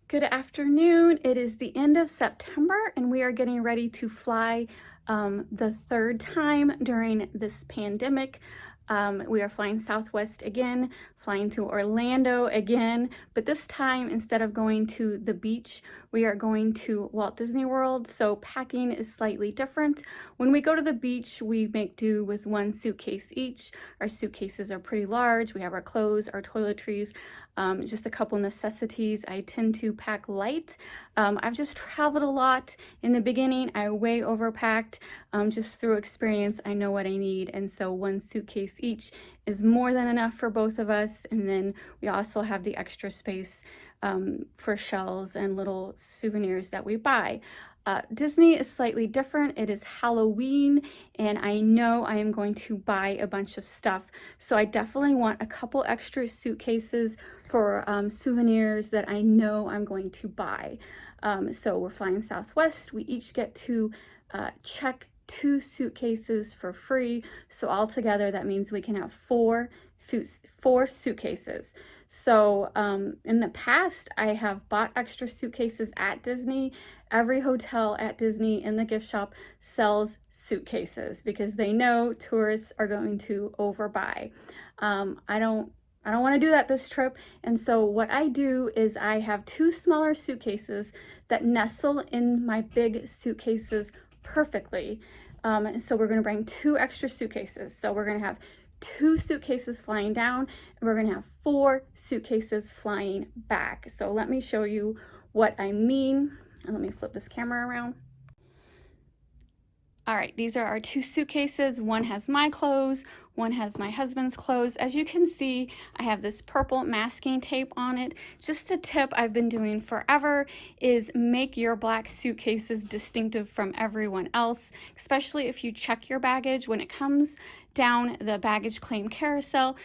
Good afternoon. It is the end of September and we are getting ready to fly the third time during this pandemic. We are flying Southwest again, flying to Orlando again, but this time instead of going to the beach, we are going to Walt Disney World, so packing is slightly different. When we go to the beach, we make do with one suitcase each. Our suitcases are pretty large. We have our clothes, our toiletries, just a couple necessities. I tend to pack light. I've just traveled a lot. In the beginning, I way overpacked. Just through experience, I know what I need, and so one suitcase each is more than enough for both of us. And then we also have the extra space for shells and little souvenirs that we buy. Disney is slightly different. It is Halloween, and I know I am going to buy a bunch of stuff. So I definitely want a couple extra suitcases for souvenirs that I know I'm going to buy. So we're flying Southwest. We each get to check 2 suitcases for free. So altogether, that means we can have four suitcases. So in the past, I have bought extra suitcases at Disney. Every hotel at Disney in the gift shop sells suitcases because they know tourists are going to overbuy. I don't want to do that this trip. And so what I do is I have 2 smaller suitcases that nestle in my big suitcases perfectly. So we're going to bring 2 extra suitcases. So we're going to have 2 suitcases flying down, and we're going to have 4 suitcases flying back. So let me show you what I mean. And let me flip this camera around. All right, these are our 2 suitcases. One has my clothes, one has my husband's clothes. As you can see, I have this purple masking tape on it. Just a tip I've been doing forever is make your black suitcases distinctive from everyone else, especially if you check your baggage. When it comes down the baggage claim carousel,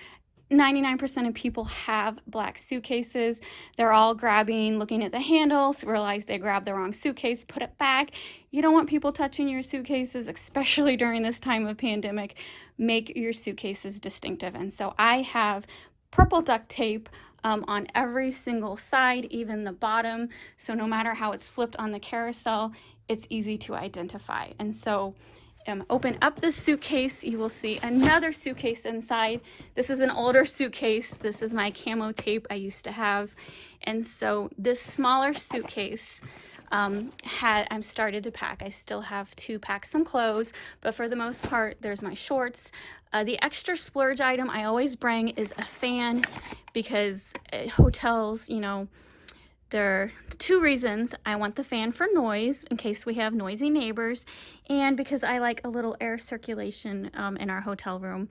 99% of people have black suitcases. They're all grabbing, looking at the handles, realize they grabbed the wrong suitcase, put it back. You don't want people touching your suitcases, especially during this time of pandemic. Make your suitcases distinctive. And so I have purple duct tape on every single side, even the bottom. So no matter how it's flipped on the carousel, it's easy to identify. And so open up this suitcase, you will see another suitcase inside. This is an older suitcase. This is my camo tape I used to have. And so this smaller suitcase I'm started to pack. I still have to pack some clothes, but for the most part, there's my shorts. The extra splurge item I always bring is a fan because hotels, you know, there are 2 reasons. I want the fan for noise in case we have noisy neighbors, and because I like a little air circulation in our hotel room.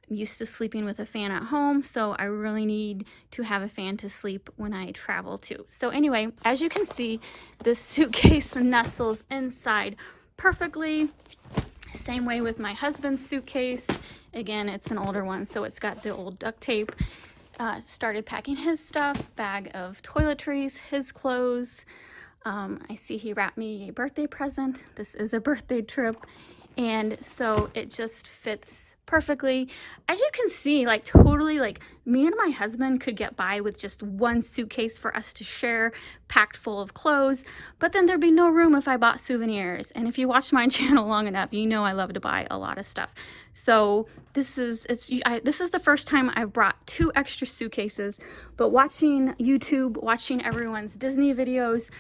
I'm used to sleeping with a fan at home, so I really need to have a fan to sleep when I travel too. So anyway, as you can see, this suitcase nestles inside perfectly. Same way with my husband's suitcase. Again, it's an older one, so it's got the old duct tape. Started packing his stuff, bag of toiletries, his clothes. I see he wrapped me a birthday present. This is a birthday trip, and so it just fits perfectly. As you can see, like totally, like me and my husband could get by with just one suitcase for us to share, packed full of clothes, but then there'd be no room if I bought souvenirs. And if you watch my channel long enough, you know I love to buy a lot of stuff. So this is the first time I've brought 2 extra suitcases, but watching YouTube, watching everyone's Disney videos,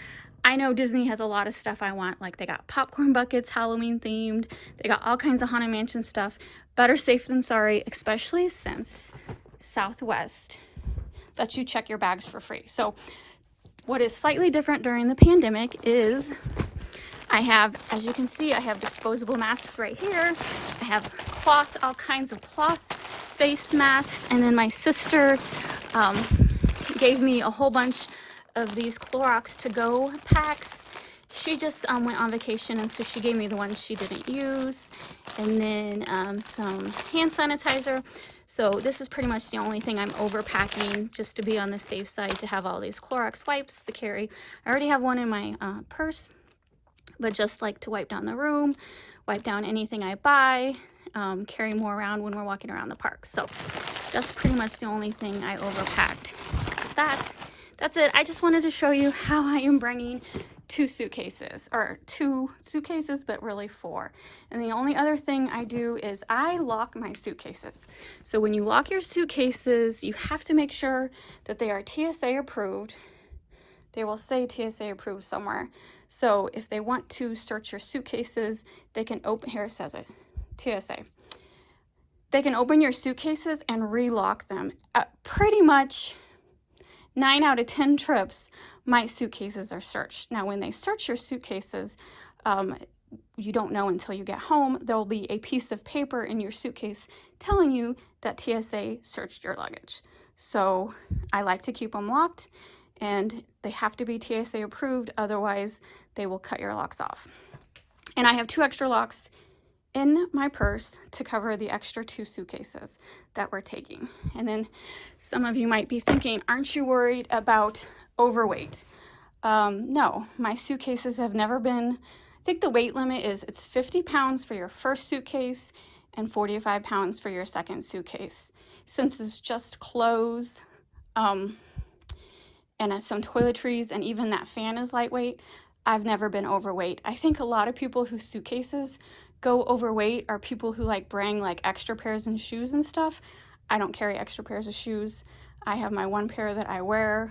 I know Disney has a lot of stuff I want. Like they got popcorn buckets, Halloween themed. They got all kinds of Haunted Mansion stuff. Better safe than sorry, especially since Southwest lets you check your bags for free. So what is slightly different during the pandemic is I have, as you can see, I have disposable masks right here. I have cloth, all kinds of cloth face masks. And then my sister gave me a whole bunch of these Clorox to-go packs. She just went on vacation, and so she gave me the ones she didn't use. And then some hand sanitizer. So this is pretty much the only thing I'm overpacking, just to be on the safe side, to have all these Clorox wipes to carry. I already have one in my purse, but just like to wipe down the room, wipe down anything I buy, carry more around when we're walking around the park. So that's pretty much the only thing I overpacked. Got that. that's it. I just wanted to show you how I am bringing 2 suitcases, or 2 suitcases, but really 4. And the only other thing I do is I lock my suitcases. So when you lock your suitcases, you have to make sure that they are TSA approved. They will say TSA approved somewhere. So if they want to search your suitcases, they can open, here it says it, TSA. They can open your suitcases and relock them. Pretty much 9 out of 10 trips, my suitcases are searched. Now, when they search your suitcases, you don't know until you get home. There will be a piece of paper in your suitcase telling you that TSA searched your luggage. So I like to keep them locked, and they have to be TSA approved, otherwise they will cut your locks off. And I have 2 extra locks in my purse to cover the extra 2 suitcases that we're taking. And then some of you might be thinking, aren't you worried about overweight? No, my suitcases have never been, I think the weight limit is it's 50 pounds for your first suitcase and 45 pounds for your second suitcase. Since it's just clothes and some toiletries, and even that fan is lightweight, I've never been overweight. I think a lot of people whose suitcases go overweight are people who bring extra pairs of shoes and stuff. I don't carry extra pairs of shoes. I have my 1 pair that I wear.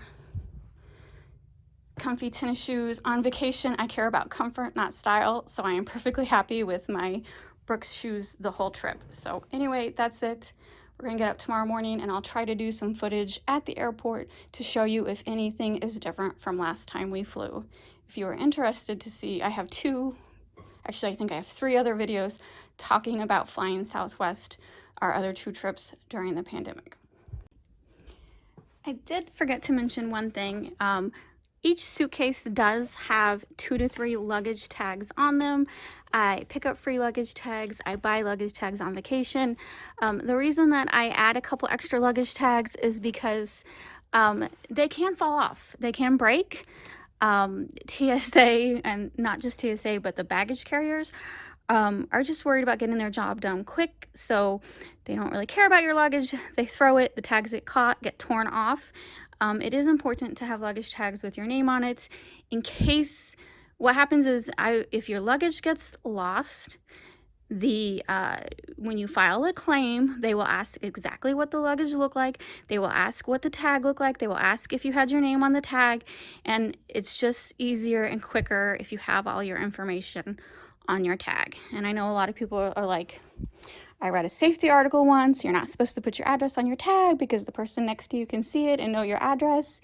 Comfy tennis shoes. On vacation, I care about comfort, not style, so I am perfectly happy with my Brooks shoes the whole trip. So anyway, that's it. We're gonna get up tomorrow morning, and I'll try to do some footage at the airport to show you if anything is different from last time we flew. If you are interested to see, I have 2, actually I think I have 3 other videos talking about flying Southwest, our other 2 trips during the pandemic. I did forget to mention one thing. Each suitcase does have 2 to 3 luggage tags on them. I pick up free luggage tags. I buy luggage tags on vacation. The reason that I add a couple extra luggage tags is because they can fall off. They can break. TSA, and not just TSA, but the baggage carriers are just worried about getting their job done quick, so they don't really care about your luggage. They throw it, the tags get caught, get torn off. It is important to have luggage tags with your name on it in case. What happens is if your luggage gets lost, when you file a claim, they will ask exactly what the luggage looked like. They will ask what the tag looked like. They will ask if you had your name on the tag, and it's just easier and quicker if you have all your information on your tag. And I know a lot of people are like, I read a safety article once, you're not supposed to put your address on your tag because the person next to you can see it and know your address.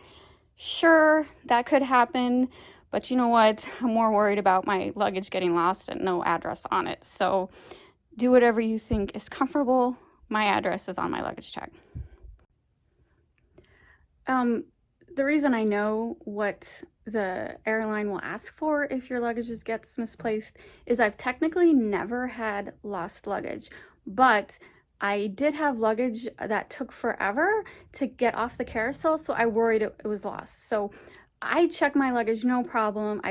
Sure, that could happen, but you know what? I'm more worried about my luggage getting lost and no address on it. So do whatever you think is comfortable. My address is on my luggage tag. The reason I know what the airline will ask for if your luggage gets misplaced is I've technically never had lost luggage, but I did have luggage that took forever to get off the carousel, so I worried it was lost. So I check my luggage, no problem.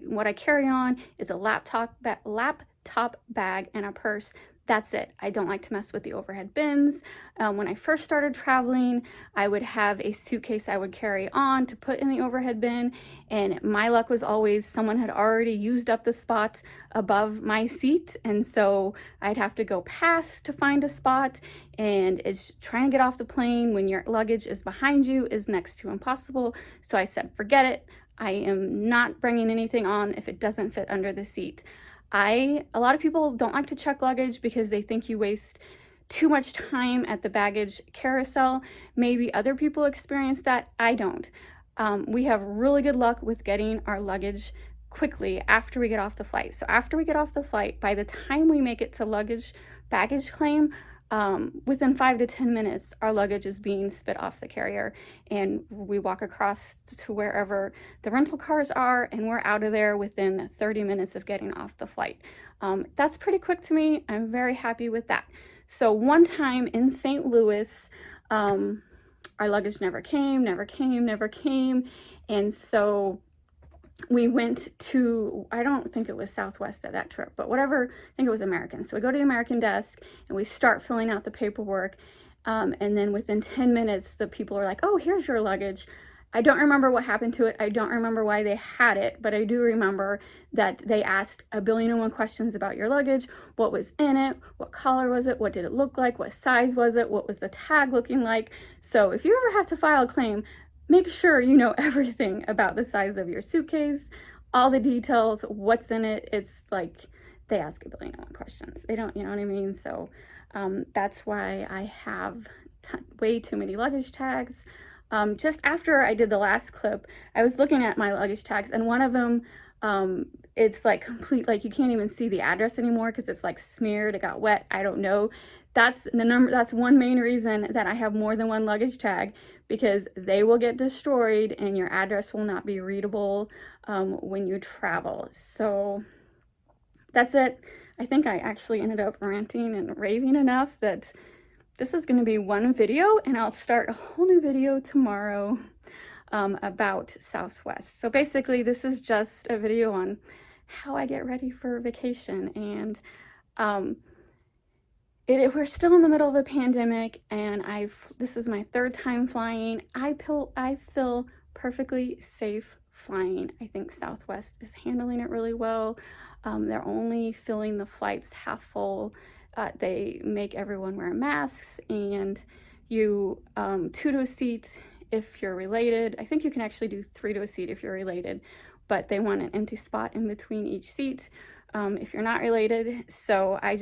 What I carry on is a laptop bag and a purse. That's it. I don't like to mess with the overhead bins. When I first started traveling, I would have a suitcase I would carry on to put in the overhead bin, and my luck was always someone had already used up the spot above my seat, and so I'd have to go past to find a spot, and it's trying to get off the plane when your luggage is behind you is next to impossible. So I said, forget it. I am not bringing anything on if it doesn't fit under the seat. A lot of people don't like to check luggage because they think you waste too much time at the baggage carousel. Maybe other people experience that. I don't. We have really good luck with getting our luggage quickly after we get off the flight. So after we get off the flight, by the time we make it to baggage claim, within 5 to 10 minutes, our luggage is being spit off the carrier, and we walk across to wherever the rental cars are, and we're out of there within 30 minutes of getting off the flight. That's pretty quick to me. I'm very happy with that. So one time in St. Louis, our luggage never came, and so we went to, I don't think it was Southwest at that trip, but whatever, I think it was American. So we go to the American desk and we start filling out the paperwork. And then within 10 minutes, the people are like, oh, here's your luggage. I don't remember what happened to it. I don't remember why they had it, but I do remember that they asked a billion and one questions about your luggage. What was in it? What color was it? What did it look like? What size was it? What was the tag looking like? So if you ever have to file a claim, make sure you know everything about the size of your suitcase, all the details, what's in it. It's like they ask a billion and one questions. They don't, you know what I mean? So that's why I have way too many luggage tags. Just after I did the last clip, I was looking at my luggage tags, and one of them, it's like complete, like you can't even see the address anymore because it's like smeared, it got wet, I don't know. That's one main reason that I have more than one luggage tag, because they will get destroyed and your address will not be readable when you travel. So that's it. I think I actually ended up ranting and raving enough that this is going to be one video, and I'll start a whole new video tomorrow about Southwest. So basically, this is just a video on how I get ready for vacation. And we're still in the middle of a pandemic, and this is my third time flying. I feel perfectly safe flying. I think Southwest is handling it really well. They're only filling the flights half full. They make everyone wear masks, and you 2 to a seat if you're related. I think you can actually do 3 to a seat if you're related, but they want an empty spot in between each seat if you're not related. So I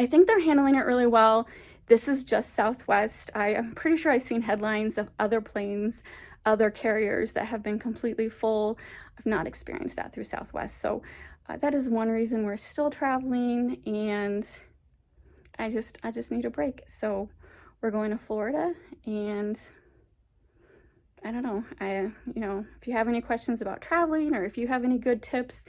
think they're handling it really well. This is just Southwest. I am pretty sure I've seen headlines of other planes, other carriers that have been completely full. I've not experienced that through Southwest. So that is one reason we're still traveling, and I just need a break. So we're going to Florida, and I don't know. If you have any questions about traveling, or if you have any good tips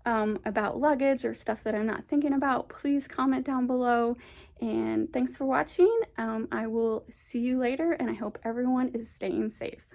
about luggage or stuff that I'm not thinking about, please comment down below. And thanks for watching. I will see you later, and I hope everyone is staying safe.